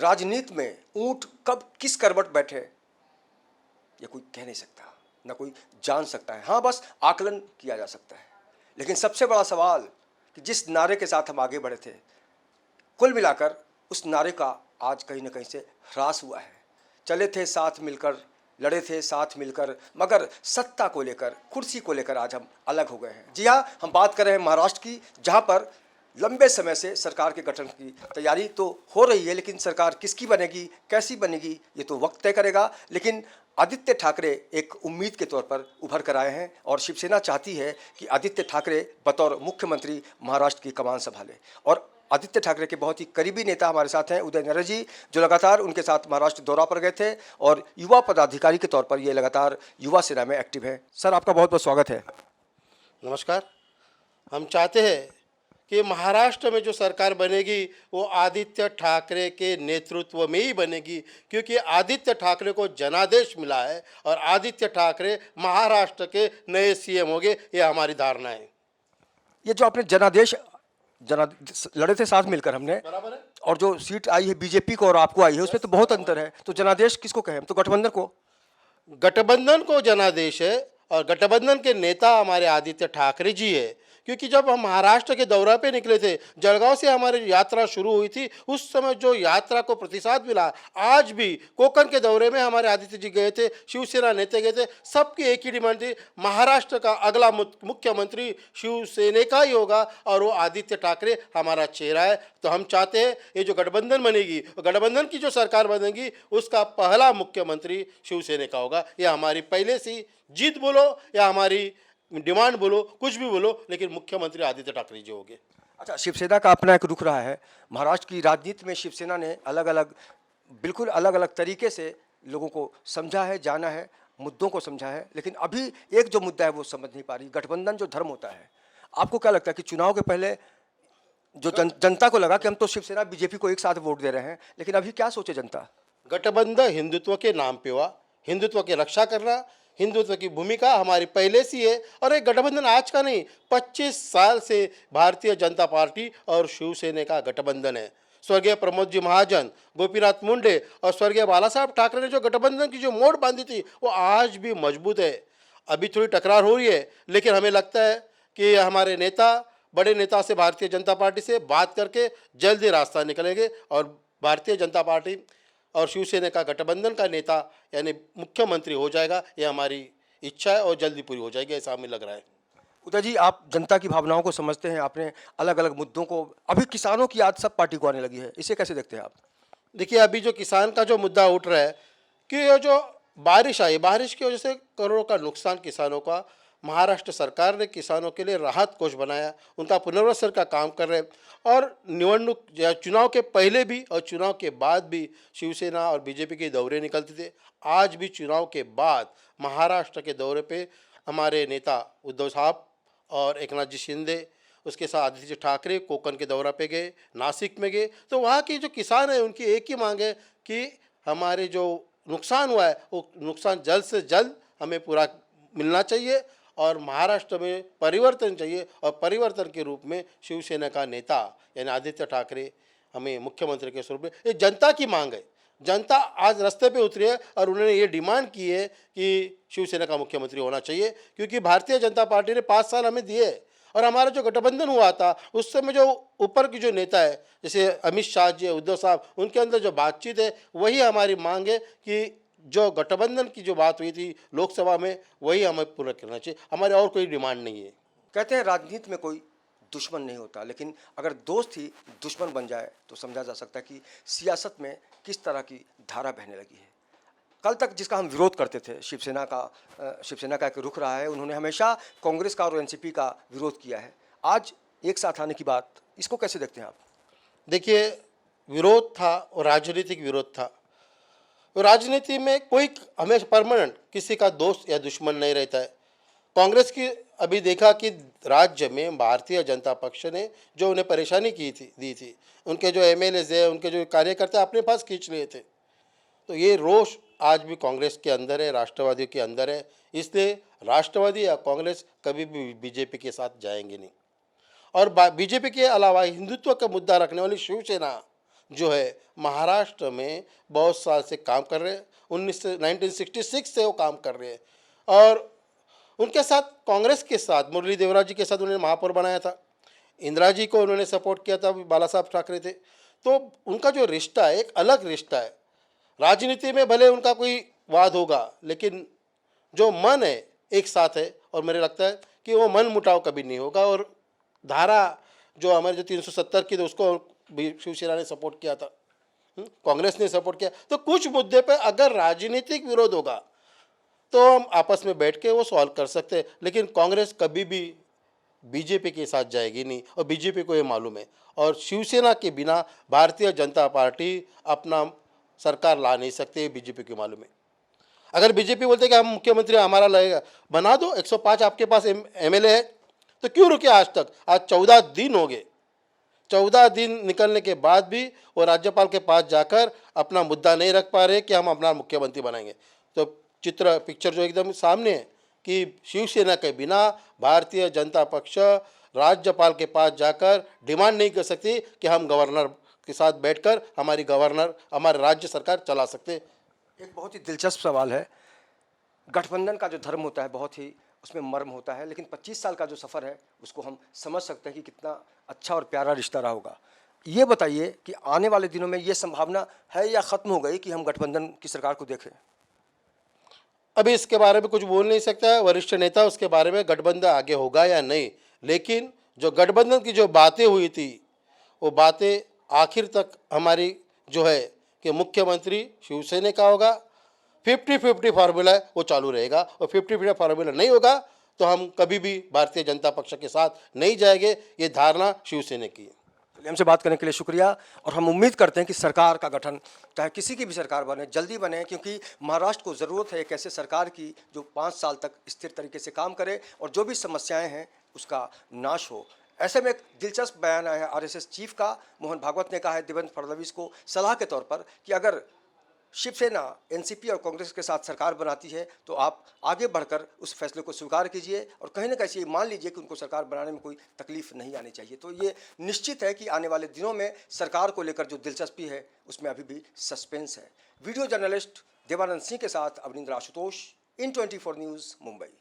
राजनीति में ऊंट कब किस करवट बैठे ये कोई कह नहीं सकता, ना कोई जान सकता है। हाँ, बस आकलन किया जा सकता है। लेकिन सबसे बड़ा सवाल कि जिस नारे के साथ हम आगे बढ़े थे, कुल मिलाकर उस नारे का आज कहीं ना कहीं से ह्रास हुआ है। चले थे साथ मिलकर, लड़े थे साथ मिलकर, मगर सत्ता को लेकर, कुर्सी को लेकर आज हम अलग हो गए हैं। जी हाँ, हम बात कर रहे हैं महाराष्ट्र की, जहाँ पर लंबे समय से सरकार के गठन की तैयारी तो हो रही है, लेकिन सरकार किसकी बनेगी, कैसी बनेगी, ये तो वक्त तय करेगा। लेकिन आदित्य ठाकरे एक उम्मीद के तौर पर उभर कर आए हैं और शिवसेना चाहती है कि आदित्य ठाकरे बतौर मुख्यमंत्री महाराष्ट्र की कमान संभाले। और आदित्य ठाकरे के बहुत ही करीबी नेता हमारे साथ हैं, उदय नरे जी, जो लगातार उनके साथ महाराष्ट्र दौरा पर गए थे और युवा पदाधिकारी के तौर पर ये लगातार युवा सेना में एक्टिव है। सर, आपका बहुत बहुत स्वागत है। नमस्कार। हम चाहते हैं कि महाराष्ट्र में जो सरकार बनेगी वो आदित्य ठाकरे के नेतृत्व में ही बनेगी, क्योंकि आदित्य ठाकरे को जनादेश मिला है और आदित्य ठाकरे महाराष्ट्र के नए सीएम होंगे, ये हमारी धारणा है। ये जो आपने जनादेश लड़े थे साथ मिलकर हमने, बराबर है। और जो सीट आई है बीजेपी को और आपको आई है, उसमें तो बहुत अंतर है। तो जनादेश किसको कहें? तो गठबंधन को जनादेश है और गठबंधन के नेता हमारे आदित्य ठाकरे जी है, क्योंकि जब हम महाराष्ट्र के दौरा पे निकले थे, जलगांव से हमारी यात्रा शुरू हुई थी, उस समय जो यात्रा को प्रतिसाद मिला, आज भी कोकण के दौरे में हमारे आदित्य जी गए थे, शिवसेना नेता गए थे, सबकी एक ही डिमांड थी, महाराष्ट्र का अगला मुख्यमंत्री शिवसेना का ही होगा और वो आदित्य ठाकरे हमारा चेहरा है। तो हम चाहते हैं ये जो गठबंधन बनेगी, गठबंधन की जो सरकार बनेगी, उसका पहला मुख्यमंत्री शिवसेना का होगा। यह हमारी पहले से जीत बोलो या हमारी डिमांड बोलो, कुछ भी बोलो, लेकिन मुख्यमंत्री आदित्य ठाकरे जी होंगे। अच्छा, शिवसेना का अपना एक रुख रहा है। महाराष्ट्र की राजनीति में शिवसेना ने बिल्कुल अलग अलग तरीके से लोगों को समझा है, जाना है, मुद्दों को समझा है, लेकिन अभी एक जो मुद्दा है वो समझ नहीं पा रही, गठबंधन जो धर्म होता है। आपको क्या लगता है कि चुनाव के पहले जो जनता को लगा कि हम तो शिवसेना बीजेपी को एक साथ वोट दे रहे हैं, लेकिन अभी क्या सोचे जनता? गठबंधन हिंदुत्व के नाम पे हुआ, हिंदुत्व की रक्षा करना, हिंदुत्व की भूमिका हमारी पहले से है। और एक गठबंधन आज का नहीं, 25 साल से भारतीय जनता पार्टी और शिवसेना का गठबंधन है। स्वर्गीय प्रमोद जी महाजन, गोपीनाथ मुंडे और स्वर्गीय बाला साहब ठाकरे ने जो गठबंधन की जो मोड़ बांधी थी, वो आज भी मजबूत है। अभी थोड़ी टकरार हो रही है, लेकिन हमें लगता है कि हमारे नेता, बड़े नेता से भारतीय जनता पार्टी से बात करके जल्दी रास्ता निकलेंगे और भारतीय जनता पार्टी और शिवसेना का गठबंधन का नेता यानी मुख्यमंत्री हो जाएगा। ये हमारी इच्छा है और जल्दी पूरी हो जाएगी, ऐसा हमें लग रहा है। उदय जी, आप जनता की भावनाओं को समझते हैं, आपने अलग अलग मुद्दों को, अभी किसानों की याद सब पार्टी को आने लगी है, इसे कैसे देखते हैं आप? देखिए, अभी जो किसान का जो मुद्दा उठ रहा है कि ये जो बारिश आई, बारिश की वजह से करोड़ों का नुकसान किसानों का, महाराष्ट्र सरकार ने किसानों के लिए राहत कोष बनाया, उनका पुनर्वसन का काम कर रहे हैं। और निवडणूक या चुनाव के पहले भी और चुनाव के बाद भी शिवसेना और बीजेपी के दौरे निकलते थे। आज भी चुनाव के बाद महाराष्ट्र के दौरे पे हमारे नेता उद्धव साहब और एकनाथ जी शिंदे, उसके साथ आदित्य ठाकरे कोकण के दौरा पे गए, नासिक में गए। तो वहाँ के जो किसान हैं उनकी एक ही मांग है कि हमारे जो नुकसान हुआ है वो नुकसान जल्द से जल्द हमें पूरा मिलना चाहिए और महाराष्ट्र में परिवर्तन चाहिए। और परिवर्तन के रूप में शिवसेना का नेता यानी आदित्य ठाकरे हमें मुख्यमंत्री के स्वरूप में, ये जनता की मांग है। जनता आज रास्ते पे उतरी है और उन्होंने ये डिमांड की है कि शिवसेना का मुख्यमंत्री होना चाहिए, क्योंकि भारतीय जनता पार्टी ने 5 साल हमें दिए और हमारा जो गठबंधन हुआ था उस समय जो ऊपर की जो नेता है जैसे अमित शाह जी, उद्धव साहब, उनके अंदर जो बातचीत है वही हमारी मांग है कि जो गठबंधन की जो बात हुई थी लोकसभा में वही हमें पूरा करना चाहिए, हमारी और कोई डिमांड नहीं है। कहते हैं राजनीति में कोई दुश्मन नहीं होता, लेकिन अगर दोस्त ही दुश्मन बन जाए तो समझा जा सकता है कि सियासत में किस तरह की धारा बहने लगी है। कल तक जिसका हम विरोध करते थे, शिवसेना का एक रुख रहा है, उन्होंने हमेशा कांग्रेस का और एनसीपी का विरोध किया है। आज एक साथ आने की बात, इसको कैसे देखते हैं आप? देखिए, विरोध था और राजनीतिक विरोध था। राजनीति में कोई हमेशा परमानेंट किसी का दोस्त या दुश्मन नहीं रहता है। कांग्रेस की अभी देखा कि राज्य में भारतीय जनता पक्ष ने जो उन्हें परेशानी दी थी, उनके जो एमएलएज है, उनके जो कार्यकर्ता अपने पास खींच लिए थे, तो ये रोष आज भी कांग्रेस के अंदर है, राष्ट्रवादियों के अंदर है। इसलिए राष्ट्रवादी या कांग्रेस कभी भी बीजेपी के साथ जाएंगे नहीं। और बीजेपी के अलावा हिंदुत्व का मुद्दा रखने वाली शिवसेना जो है महाराष्ट्र में बहुत साल से काम कर रहे हैं। 1966 से वो काम कर रहे हैं और उनके साथ कांग्रेस के साथ मुरली देवरा जी के साथ उन्होंने महापौर बनाया था। इंदिरा जी को उन्होंने सपोर्ट किया था, बाला साहब ठाकरे थे। तो उनका जो रिश्ता है एक अलग रिश्ता है। राजनीति में भले उनका कोई वाद होगा लेकिन जो मन है एक साथ है और मुझे लगता है कि वो मन मुटाव कभी नहीं होगा। और धारा जो हमारे जो 370 की थी उसको भी शिवसेना ने सपोर्ट किया था, कांग्रेस ने सपोर्ट किया। तो कुछ मुद्दे पे अगर राजनीतिक विरोध होगा तो हम आपस में बैठ के वो सॉल्व कर सकते हैं, लेकिन कांग्रेस कभी भी बीजेपी के साथ जाएगी नहीं और बीजेपी को ये मालूम है। और शिवसेना के बिना भारतीय जनता पार्टी अपना सरकार ला नहीं सकती, बीजेपी को मालूम है। अगर बीजेपी बोलते कि हम मुख्यमंत्री हमारा लगेगा, बना दो, 105 आपके पास एमएलए है, तो क्यों रुके आज तक? आज 14 दिन हो गए। 14 दिन निकलने के बाद भी वो राज्यपाल के पास जाकर अपना मुद्दा नहीं रख पा रहे कि हम अपना मुख्यमंत्री बनाएंगे। तो पिक्चर जो एकदम सामने है कि शिवसेना के बिना भारतीय जनता पक्ष राज्यपाल के पास जाकर डिमांड नहीं कर सकती कि हम गवर्नर के साथ बैठकर हमारे राज्य सरकार चला सकते। एक बहुत ही दिलचस्प सवाल है। गठबंधन का जो धर्म होता है बहुत ही उसमें मर्म होता है, लेकिन 25 साल का जो सफ़र है उसको हम समझ सकते हैं कि कितना अच्छा और प्यारा रिश्ता रहा होगा। ये बताइए कि आने वाले दिनों में ये संभावना है या ख़त्म हो गई कि हम गठबंधन की सरकार को देखें? अभी इसके बारे में कुछ बोल नहीं सकता, वरिष्ठ नेता उसके बारे में गठबंधन आगे होगा या नहीं। लेकिन जो गठबंधन की जो बातें हुई थी वो बातें आखिर तक हमारी जो है कि मुख्यमंत्री शिवसेना का होगा, 50-50 फार्मूला है वो चालू रहेगा। और 50-50 फार्मूला नहीं होगा तो हम कभी भी भारतीय जनता पक्ष के साथ नहीं जाएंगे, ये धारणा शिवसेना की है। चलिए, हमसे बात करने के लिए शुक्रिया। और हम उम्मीद करते हैं कि सरकार का गठन चाहे किसी की भी सरकार बने जल्दी बने, क्योंकि महाराष्ट्र को ज़रूरत है एक ऐसे सरकार की जो 5 साल तक स्थिर तरीके से काम करे और जो भी समस्याएं हैं उसका नाश हो। ऐसे में एक दिलचस्प बयान आया है आरएसएस चीफ का। मोहन भागवत ने कहा है देवेंद्र फडणवीस को सलाह के तौर पर कि अगर शिवसेना एनसीपी और कांग्रेस के साथ सरकार बनाती है तो आप आगे बढ़कर उस फैसले को स्वीकार कीजिए और कहीं ना कहीं ये मान लीजिए कि उनको सरकार बनाने में कोई तकलीफ नहीं आनी चाहिए। तो ये निश्चित है कि आने वाले दिनों में सरकार को लेकर जो दिलचस्पी है उसमें अभी भी सस्पेंस है। वीडियो जर्नलिस्ट देवानंद सिंह के साथ अवनिंद्र आशुतोष, इन 24 न्यूज़, मुंबई।